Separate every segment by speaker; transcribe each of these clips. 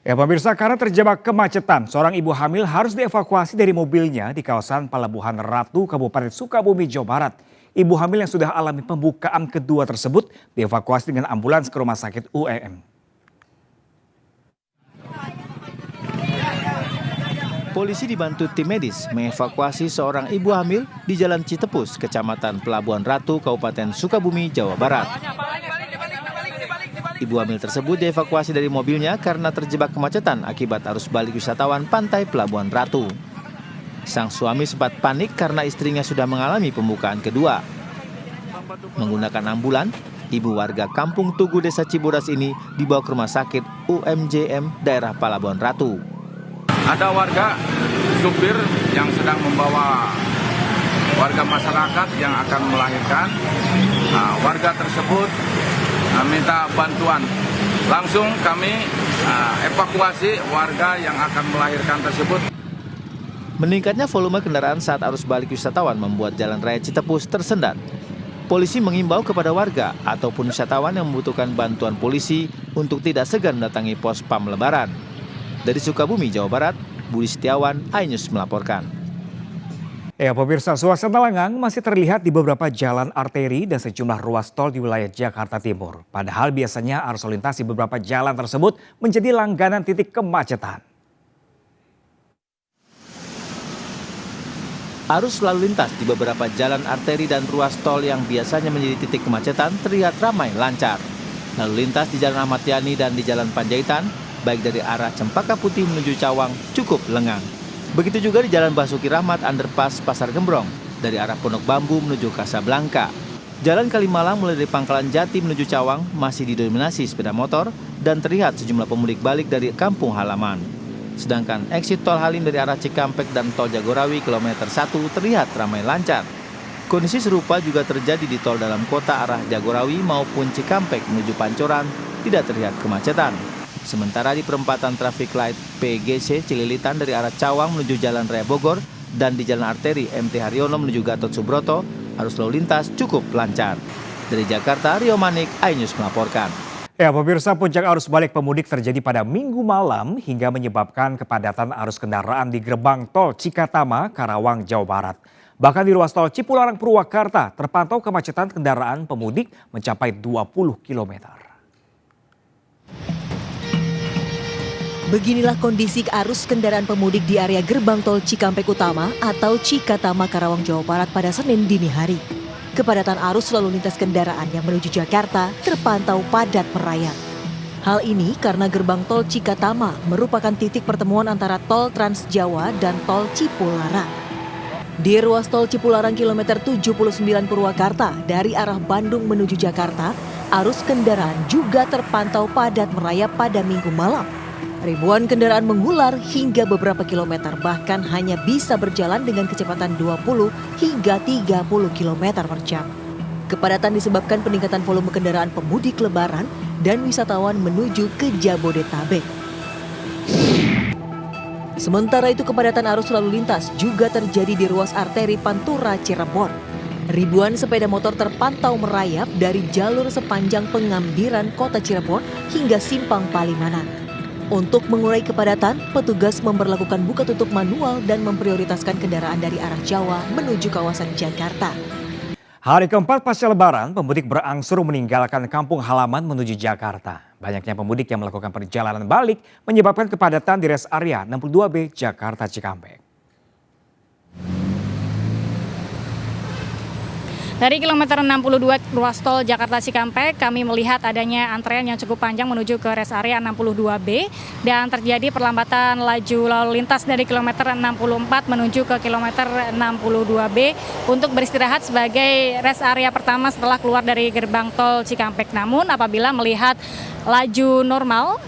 Speaker 1: Ya pemirsa, karena terjebak kemacetan, seorang ibu hamil harus dievakuasi dari mobilnya di kawasan Pelabuhan Ratu, Kabupaten Sukabumi, Jawa Barat. Ibu hamil yang sudah alami pembukaan kedua tersebut dievakuasi dengan ambulans ke Rumah Sakit UEM.
Speaker 2: Polisi dibantu tim medis mengevakuasi seorang ibu hamil di Jalan Citepus, Kecamatan Pelabuhan Ratu, Kabupaten Sukabumi, Jawa Barat. Ibu hamil tersebut dievakuasi dari mobilnya karena terjebak kemacetan akibat arus balik wisatawan pantai Pelabuhan Ratu. Sang suami sempat panik karena istrinya sudah mengalami pembukaan kedua. Menggunakan ambulan, ibu warga Kampung Tugu, Desa Cibodas ini dibawa ke Rumah Sakit UMJM daerah Pelabuhan Ratu.
Speaker 3: Ada warga supir yang sedang membawa warga masyarakat yang akan melahirkan. Warga tersebut minta bantuan. Langsung kami evakuasi warga yang akan melahirkan tersebut.
Speaker 2: Meningkatnya volume kendaraan saat arus balik wisatawan membuat Jalan Raya Citepus tersendat. Polisi mengimbau kepada warga ataupun wisatawan yang membutuhkan bantuan polisi untuk tidak segan mendatangi pos PAM Lebaran. Dari Sukabumi, Jawa Barat, Budi Setiawan, iNews melaporkan.
Speaker 1: Ya pemirsa, suasana lengang masih terlihat di beberapa jalan arteri dan sejumlah ruas tol di wilayah Jakarta Timur. Padahal biasanya arus lalu lintas di beberapa jalan tersebut menjadi langganan titik kemacetan.
Speaker 2: Arus lalu lintas di beberapa jalan arteri dan ruas tol yang biasanya menjadi titik kemacetan terlihat ramai lancar. Lalu lintas di Jalan Ahmad Yani dan di Jalan Panjaitan, baik dari arah Cempaka Putih menuju Cawang, cukup lengang. Begitu juga di Jalan Basuki Rahmat Underpass Pasar Gembrong, dari arah Pondok Bambu menuju Kasablanka. Jalan Kalimalang mulai dari Pangkalan Jati menuju Cawang masih didominasi sepeda motor dan terlihat sejumlah pemudik balik dari kampung halaman. Sedangkan exit tol Halim dari arah Cikampek dan tol Jagorawi kilometer 1 terlihat ramai lancar. Kondisi serupa juga terjadi di tol dalam kota arah Jagorawi maupun Cikampek menuju Pancoran, tidak terlihat kemacetan. Sementara di perempatan traffic light PGC Cililitan dari arah Cawang menuju Jalan Raya Bogor dan di Jalan Arteri MT Haryono menuju Gatot Subroto, arus lalu lintas cukup lancar. Dari Jakarta, Rio Manik, iNews melaporkan.
Speaker 1: Ya pemirsa, puncak arus balik pemudik terjadi pada Minggu malam hingga menyebabkan kepadatan arus kendaraan di gerbang tol Cikatama, Karawang, Jawa Barat. Bahkan di ruas tol Cipularang, Purwakarta terpantau kemacetan kendaraan pemudik mencapai 20 km.
Speaker 4: Beginilah kondisi arus kendaraan pemudik di area gerbang tol Cikampek Utama atau Cikatama, Karawang, Jawa Barat pada Senin dini hari. Kepadatan arus lalu lintas kendaraan yang menuju Jakarta terpantau padat merayap. Hal ini karena gerbang tol Cikatama merupakan titik pertemuan antara tol Trans Jawa dan tol Cipularang. Di ruas tol Cipularang kilometer 79 Purwakarta dari arah Bandung menuju Jakarta, arus kendaraan juga terpantau padat merayap pada Minggu malam. Ribuan kendaraan mengular hingga beberapa kilometer, bahkan hanya bisa berjalan dengan kecepatan 20 hingga 30 km per jam. Kepadatan disebabkan peningkatan volume kendaraan pemudik lebaran dan wisatawan menuju ke Jabodetabek. Sementara itu kepadatan arus lalu lintas juga terjadi di ruas arteri Pantura Cirebon. Ribuan sepeda motor terpantau merayap dari jalur sepanjang Pengambiran Kota Cirebon hingga Simpang Palimanan. Untuk mengurai kepadatan, petugas memberlakukan buka tutup manual dan memprioritaskan kendaraan dari arah Jawa menuju kawasan Jakarta.
Speaker 1: Hari keempat pasca Lebaran, pemudik berangsur meninggalkan kampung halaman menuju Jakarta. Banyaknya pemudik yang melakukan perjalanan balik menyebabkan kepadatan di rest area 62B Jakarta Cikampek.
Speaker 5: Dari kilometer 62 ruas tol Jakarta Cikampek, kami melihat adanya antrean yang cukup panjang menuju ke rest area 62B dan terjadi perlambatan laju lalu lintas dari kilometer 64 menuju ke kilometer 62B untuk beristirahat sebagai rest area pertama setelah keluar dari gerbang tol Cikampek. Namun apabila melihat laju normal,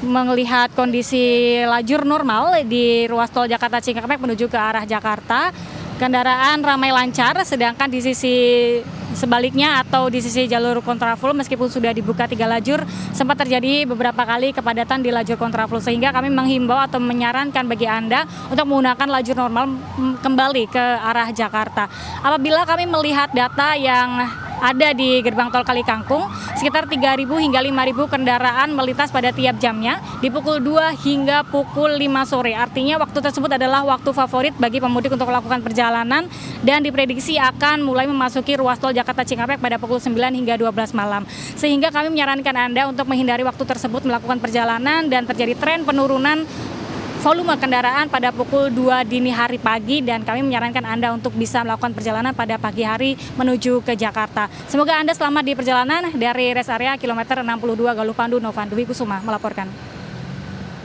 Speaker 5: melihat kondisi lajur normal di ruas tol Jakarta Cikampek menuju ke arah Jakarta, kendaraan ramai lancar, sedangkan di sisi sebaliknya atau di sisi jalur kontraflow meskipun sudah dibuka 3 lajur, sempat terjadi beberapa kali kepadatan di lajur kontraflow, sehingga kami menghimbau atau menyarankan bagi Anda untuk menggunakan lajur normal kembali ke arah Jakarta. Apabila kami melihat data yang ada di gerbang tol Kali Kangkung. Sekitar 3.000 hingga 5.000 kendaraan melintas pada tiap jamnya di pukul 2 hingga pukul 5 sore. Artinya waktu tersebut adalah waktu favorit bagi pemudik untuk melakukan perjalanan dan diprediksi akan mulai memasuki ruas tol Jakarta Cikampek pada pukul 9 hingga 12 malam. Sehingga kami menyarankan Anda untuk menghindari waktu tersebut melakukan perjalanan dan terjadi tren penurunan volume kendaraan pada pukul 2 dini hari pagi, dan kami menyarankan Anda untuk bisa melakukan perjalanan pada pagi hari menuju ke Jakarta. Semoga Anda selamat di perjalanan. Dari rest area kilometer 62 Galuh Pandu, Novan Dwi Kusuma melaporkan.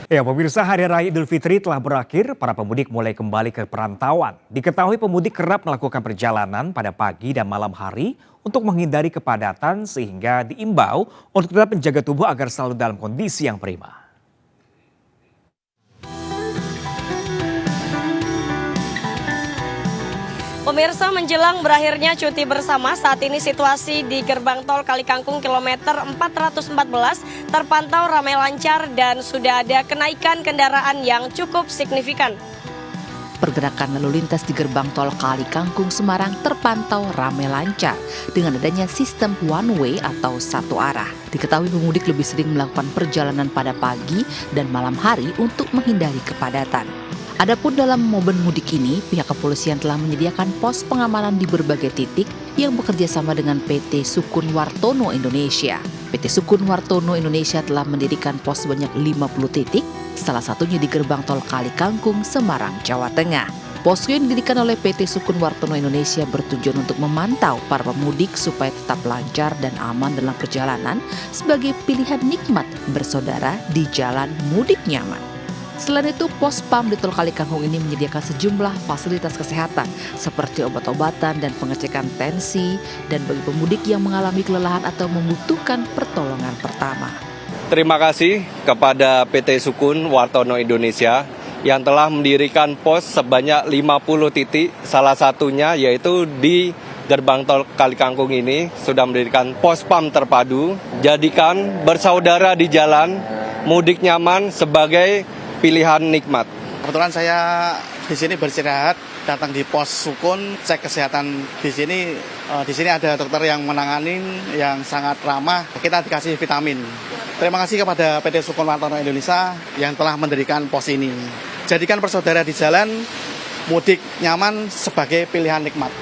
Speaker 1: Ya, pemirsa, Hari Raya Idul Fitri telah berakhir, para pemudik mulai kembali ke perantauan. Diketahui pemudik kerap melakukan perjalanan pada pagi dan malam hari untuk menghindari kepadatan, sehingga diimbau untuk tetap menjaga tubuh agar selalu dalam kondisi yang prima.
Speaker 6: Pemirsa, menjelang berakhirnya cuti bersama, saat ini situasi di gerbang tol Kali Kangkung kilometer 414 terpantau ramai lancar dan sudah ada kenaikan kendaraan yang cukup signifikan.
Speaker 7: Pergerakan lalu lintas di gerbang tol Kali Kangkung Semarang terpantau ramai lancar dengan adanya sistem one way atau satu arah. Diketahui pemudik lebih sering melakukan perjalanan pada pagi dan malam hari untuk menghindari kepadatan. Adapun dalam momen mudik ini, pihak kepolisian telah menyediakan pos pengamanan di berbagai titik yang bekerja sama dengan PT Sukun Wartono Indonesia. PT Sukun Wartono Indonesia telah mendirikan pos sebanyak 50 titik, salah satunya di gerbang tol Kali Kangkung, Semarang, Jawa Tengah. Posko yang didirikan oleh PT Sukun Wartono Indonesia bertujuan untuk memantau para pemudik supaya tetap lancar dan aman dalam perjalanan sebagai pilihan nikmat bersaudara di jalan mudik nyaman. Selain itu, pos PAM di Tol Kali Kangkung ini menyediakan sejumlah fasilitas kesehatan seperti obat-obatan dan pengecekan tensi, dan bagi pemudik yang mengalami kelelahan atau membutuhkan pertolongan pertama.
Speaker 8: Terima kasih kepada PT Sukun Wartono Indonesia yang telah mendirikan pos sebanyak 50 titik, salah satunya yaitu di gerbang tol Kali Kangkung ini sudah mendirikan pos PAM terpadu. Jadikan bersaudara di jalan, mudik nyaman sebagai pilihan nikmat.
Speaker 9: Kebetulan saya di sini beristirahat, datang di pos Sukun, cek kesehatan di sini. Di sini ada dokter yang menangani, yang sangat ramah. Kita dikasih vitamin. Terima kasih kepada PT Sukun Wartono Indonesia yang telah mendirikan pos ini. Jadikan bersaudara di jalan, mudik nyaman sebagai pilihan nikmat.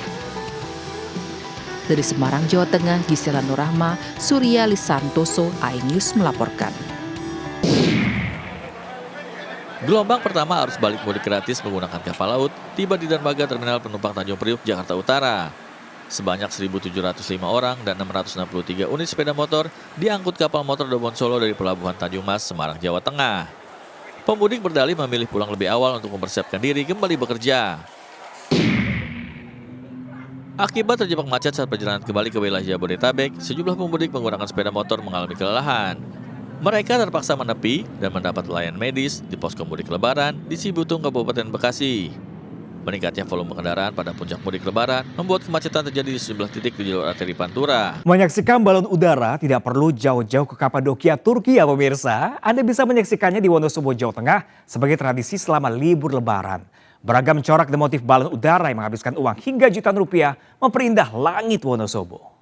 Speaker 7: Dari Semarang, Jawa Tengah, Gisela Nurrahma, Surya Lisantoso, iNews melaporkan.
Speaker 10: Gelombang pertama arus balik mudik gratis menggunakan kapal laut tiba di dermaga Terminal Penumpang Tanjung Priuk, Jakarta Utara. Sebanyak 1.705 orang dan 663 unit sepeda motor diangkut kapal motor Dobon Solo dari Pelabuhan Tanjung Mas, Semarang, Jawa Tengah. Pemudik berdalih memilih pulang lebih awal untuk mempersiapkan diri kembali bekerja. Akibat terjebak macet saat perjalanan kembali ke wilayah Jabodetabek, sejumlah pemudik menggunakan sepeda motor mengalami kelelahan. Mereka terpaksa menepi dan mendapat layanan medis di posko mudik lebaran di Cibutung, Kabupaten Bekasi. Meningkatnya volume kendaraan pada puncak mudik lebaran membuat kemacetan terjadi di sejumlah titik di jalur arteri Pantura.
Speaker 1: Menyaksikan balon udara tidak perlu jauh-jauh ke Kapadokia, Turki ya pemirsa. Anda bisa menyaksikannya di Wonosobo, Jawa Tengah sebagai tradisi selama libur lebaran. Beragam corak dan motif balon udara yang menghabiskan uang hingga jutaan rupiah memperindah langit Wonosobo.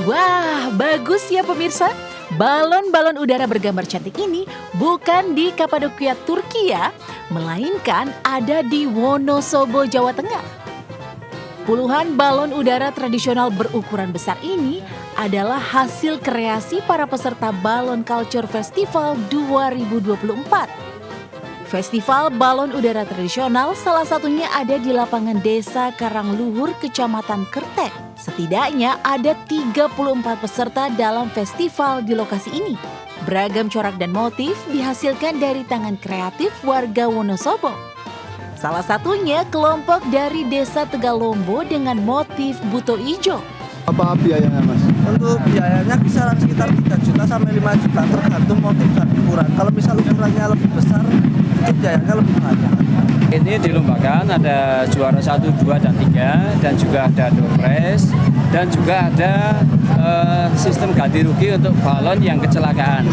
Speaker 11: Wah, bagus ya pemirsa. Balon-balon udara bergambar cantik ini bukan di Kapadokia, Turki ya, melainkan ada di Wonosobo, Jawa Tengah. Puluhan balon udara tradisional berukuran besar ini adalah hasil kreasi para peserta Balon Culture Festival 2024. Festival balon udara tradisional salah satunya ada di lapangan Desa Karangluhur, Kecamatan Kertek. Setidaknya ada 34 peserta dalam festival di lokasi ini. Beragam corak dan motif dihasilkan dari tangan kreatif warga Wonosobo. Salah satunya kelompok dari Desa Tegalombo dengan motif buto ijo.
Speaker 12: Apa biayanya Mas? Untuk biayanya kisaran sekitar 3 juta sampai 5 juta tergantung motif dan ukuran. Kalau misal ukurannya lebih besar, itu biayanya lebih banyak.
Speaker 13: Ini dilombakan ada juara 1, 2, dan 3 dan juga ada door prize dan juga ada sistem ganti rugi untuk balon yang kecelakaan.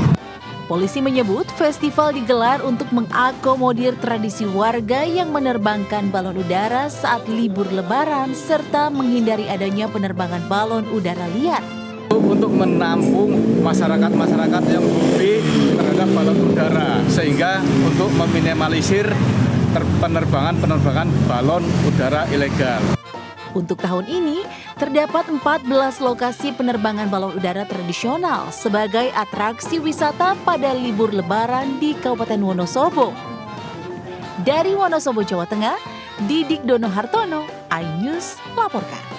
Speaker 11: Polisi menyebut festival digelar untuk mengakomodir tradisi warga yang menerbangkan balon udara saat libur lebaran serta menghindari adanya penerbangan balon udara liar.
Speaker 14: Untuk menampung masyarakat-masyarakat yang hobi terhadap balon udara, sehingga untuk meminimalisir penerbangan balon udara ilegal.
Speaker 11: Untuk tahun ini, terdapat 14 lokasi penerbangan balon udara tradisional sebagai atraksi wisata pada libur lebaran di Kabupaten Wonosobo. Dari Wonosobo, Jawa Tengah, Didik Dono Hartono, iNews melaporkan.